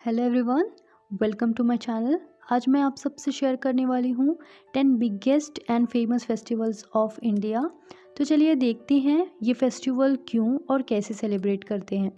Hello everyone, welcome to my channel. आज मैं आप सबसे शेयर करने वाली हूँ 10 biggest and famous festivals of India. तो चलिए देखते हैं ये फेस्टिवल क्यों और कैसे सेलिब्रेट करते हैं।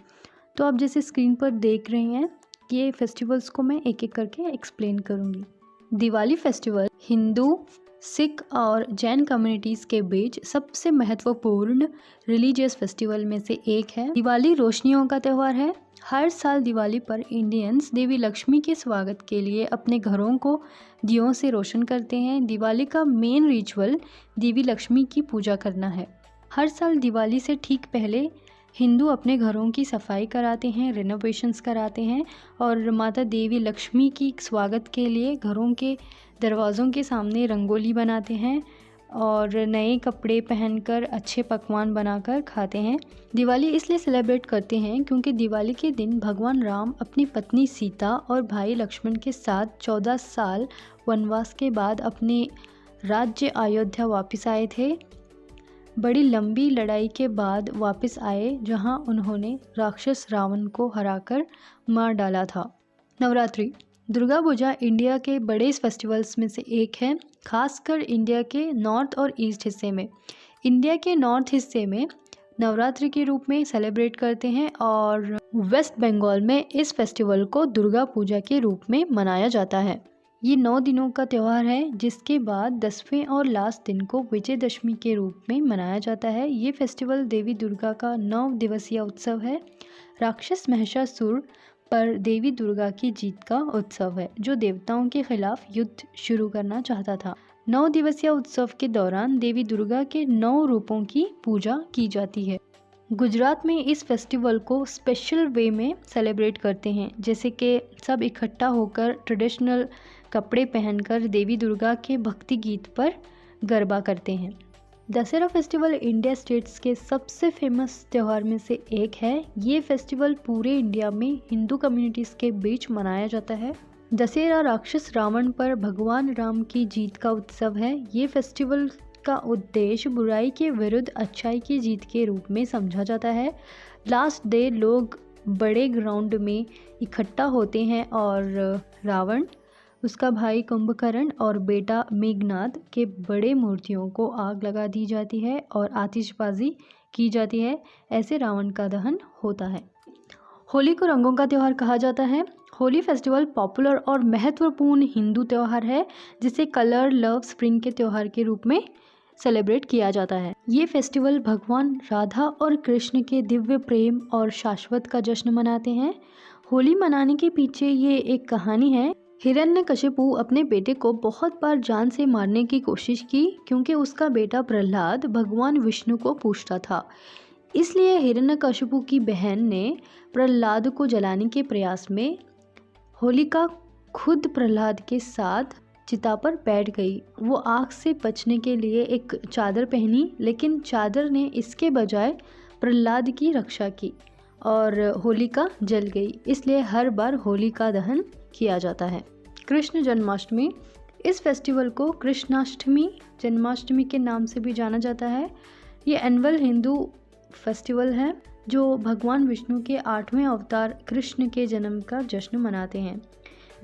तो आप जैसे स्क्रीन पर देख रहे हैं, ये फेस्टिवल्स को मैं एक एक करके एक्सप्लेन करूँगी। दिवाली फेस्टिवल हिंदू, सिख और जैन कम्युनिटीज़ के बीच सबसे महत्वपूर्ण रिलीजियस फेस्टिवल में से एक है। दिवाली रोशनियों का त्यौहार है। हर साल दिवाली पर इंडियंस देवी लक्ष्मी के स्वागत के लिए अपने घरों को दियों से रोशन करते हैं। दिवाली का मेन रिचुअल देवी लक्ष्मी की पूजा करना है। हर साल दिवाली से ठीक पहले हिंदू अपने घरों की सफाई कराते हैं, रेनोवेशंस कराते हैं और माता देवी लक्ष्मी की स्वागत के लिए घरों के दरवाज़ों के सामने रंगोली बनाते हैं और नए कपड़े पहनकर अच्छे पकवान बनाकर खाते हैं। दिवाली इसलिए सेलिब्रेट करते हैं क्योंकि दिवाली के दिन भगवान राम अपनी पत्नी सीता और भाई लक्ष्मण के साथ 14 साल वनवास के बाद अपने राज्य अयोध्या वापस आए थे। बड़ी लंबी लड़ाई के बाद वापस आए, जहां उन्होंने राक्षस रावण को हराकर मार डाला था। नवरात्रि दुर्गा पूजा इंडिया के बड़े फेस्टिवल्स में से एक है, खासकर इंडिया के नॉर्थ और ईस्ट हिस्से में। इंडिया के नॉर्थ हिस्से में नवरात्रि के रूप में सेलिब्रेट करते हैं और वेस्ट बंगाल में इस फेस्टिवल को दुर्गा पूजा के रूप में मनाया जाता है। ये 9 दिनों का त्यौहार है, जिसके बाद 10वें और लास्ट दिन को विजयदशमी के रूप में मनाया जाता है। ये फेस्टिवल देवी दुर्गा का 9 दिवसीय उत्सव है। राक्षस महिषासुर पर देवी दुर्गा की जीत का उत्सव है, जो देवताओं के खिलाफ युद्ध शुरू करना चाहता था। 9 दिवसीय उत्सव के दौरान देवी दुर्गा के 9 रूपों की पूजा की जाती है। गुजरात में इस फेस्टिवल को स्पेशल वे में सेलिब्रेट करते हैं, जैसे कि सब इकट्ठा होकर ट्रेडिशनल कपड़े पहनकर देवी दुर्गा के भक्ति गीत पर गरबा करते हैं। दशहरा फेस्टिवल इंडिया स्टेट्स के सबसे फेमस त्यौहार में से एक है। ये फेस्टिवल पूरे इंडिया में हिंदू कम्युनिटीज़ के बीच मनाया जाता है। दशहरा राक्षस रावण पर भगवान राम की जीत का उत्सव है। ये फेस्टिवल का उद्देश्य बुराई के विरुद्ध अच्छाई की जीत के रूप में समझा जाता है। लास्ट डे लोग बड़े ग्राउंड में इकट्ठा होते हैं और रावण, उसका भाई कुंभकर्ण और बेटा मेघनाद के बड़े मूर्तियों को आग लगा दी जाती है और आतिशबाजी की जाती है। ऐसे रावण का दहन होता है। होली को रंगों का त्यौहार कहा जाता है। होली फेस्टिवल पॉपुलर और महत्वपूर्ण हिंदू त्यौहार है, जिसे कलर, लव, स्प्रिंग के त्यौहार के रूप में सेलिब्रेट किया जाता है। ये फेस्टिवल भगवान राधा और कृष्ण के दिव्य प्रेम और शाश्वत का जश्न मनाते हैं। होली मनाने के पीछे ये एक कहानी है। हिरण्यकशिपु अपने बेटे को बहुत बार जान से मारने की कोशिश की, क्योंकि उसका बेटा प्रहलाद भगवान विष्णु को पूजता था। इसलिए हिरण्यकशिपु की बहन ने प्रहलाद को जलाने के प्रयास में होलिका खुद प्रहलाद के साथ चिता पर बैठ गई। वो आग से बचने के लिए एक चादर पहनी, लेकिन चादर ने इसके बजाय प्रहलाद की रक्षा की और होलिका जल गई। इसलिए हर बार होलिका दहन किया जाता है। कृष्ण जन्माष्टमी, इस फेस्टिवल को कृष्णाष्टमी, जन्माष्टमी के नाम से भी जाना जाता है। ये एनुअल हिंदू फेस्टिवल है जो भगवान विष्णु के 8वें अवतार कृष्ण के जन्म का जश्न मनाते हैं।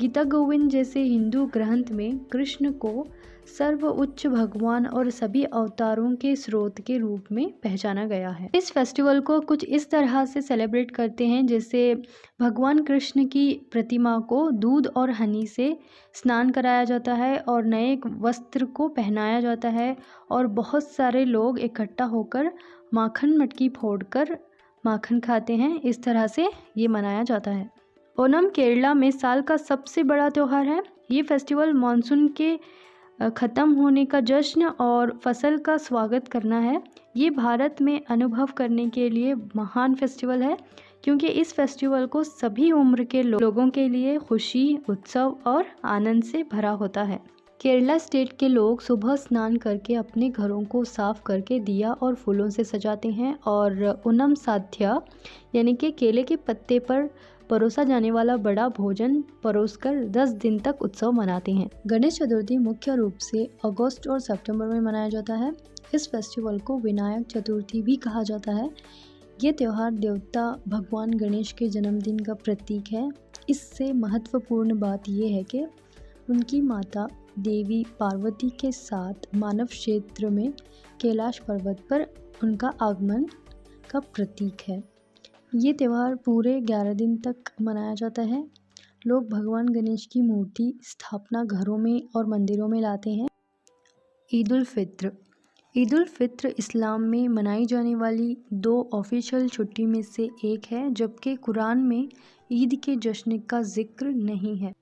गीता गोविंद जैसे हिंदू ग्रंथ में कृष्ण को सर्वोच्च भगवान और सभी अवतारों के स्रोत के रूप में पहचाना गया है। इस फेस्टिवल को कुछ इस तरह से सेलिब्रेट करते हैं, जैसे भगवान कृष्ण की प्रतिमा को दूध और हनी से स्नान कराया जाता है और नए वस्त्र को पहनाया जाता है और बहुत सारे लोग इकट्ठा होकर माखन मटकी फोड़कर माखन खाते हैं। इस तरह से ये मनाया जाता है। ओणम केरला में साल का सबसे बड़ा त्यौहार है। ये फेस्टिवल मानसून के ख़त्म होने का जश्न और फसल का स्वागत करना है। ये भारत में अनुभव करने के लिए महान फेस्टिवल है, क्योंकि इस फेस्टिवल को सभी उम्र के लोगों के लिए खुशी, उत्सव और आनंद से भरा होता है। केरला स्टेट के लोग सुबह स्नान करके अपने घरों को साफ करके दिया और फूलों से सजाते हैं और ओणम साध्या यानी कि केले के पत्ते पर परोसा जाने वाला बड़ा भोजन परोसकर 10 दिन तक उत्सव मनाते हैं। गणेश चतुर्थी मुख्य रूप से अगस्त और सितंबर में मनाया जाता है। इस फेस्टिवल को विनायक चतुर्थी भी कहा जाता है। ये त्यौहार देवता भगवान गणेश के जन्मदिन का प्रतीक है। इससे महत्वपूर्ण बात यह है कि उनकी माता देवी पार्वती के साथ मानव क्षेत्र में कैलाश पर्वत पर उनका आगमन का प्रतीक है। ये त्यौहार पूरे 11 दिन तक मनाया जाता है। लोग भगवान गणेश की मूर्ति स्थापना घरों में और मंदिरों में लाते हैं। ईद उल फित्र। ईद उल फित्र इस्लाम में मनाई जाने वाली 2 ऑफिशियल छुट्टी में से एक है, जबकि कुरान में ईद के जश्न का जिक्र नहीं है।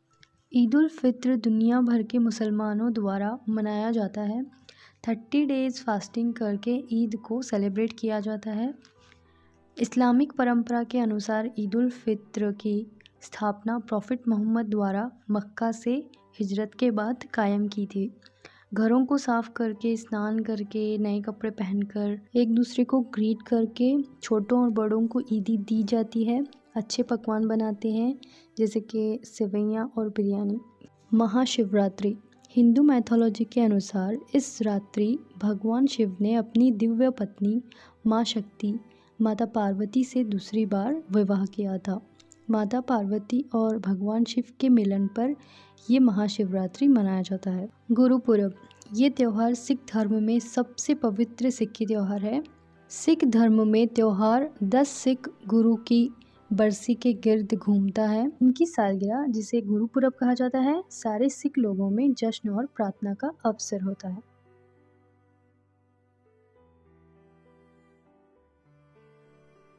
ईद उल फित्र दुनिया भर के मुसलमानों द्वारा मनाया जाता है। 30 डेज़ फास्टिंग करके ईद को सेलिब्रेट किया जाता है। इस्लामिक परंपरा के अनुसार ईद उल फित्र की स्थापना प्रॉफिट मोहम्मद द्वारा मक्का से हिजरत के बाद कायम की थी। घरों को साफ करके, स्नान करके, नए कपड़े पहनकर, एक दूसरे को ग्रीट करके छोटों और बड़ों को ईदी दी जाती है। अच्छे पकवान बनाते हैं जैसे कि सेवइयाँ और बिरयानी। महाशिवरात्रि। हिंदू मैथोलॉजी के अनुसार इस रात्रि भगवान शिव ने अपनी दिव्य पत्नी माँ शक्ति माता पार्वती से दूसरी बार विवाह किया था। माता पार्वती और भगवान शिव के मिलन पर ये महाशिवरात्रि मनाया जाता है। गुरुपुरब। ये त्यौहार सिख धर्म में सबसे पवित्र सिक्की त्यौहार है। सिख धर्म में त्यौहार 10 सिख गुरु की बरसी के गिर्द घूमता है। इनकी सालगिरह, जिसे गुरुपुरब कहा जाता है, सारे सिख लोगों में जश्न और प्रार्थना का अवसर होता है।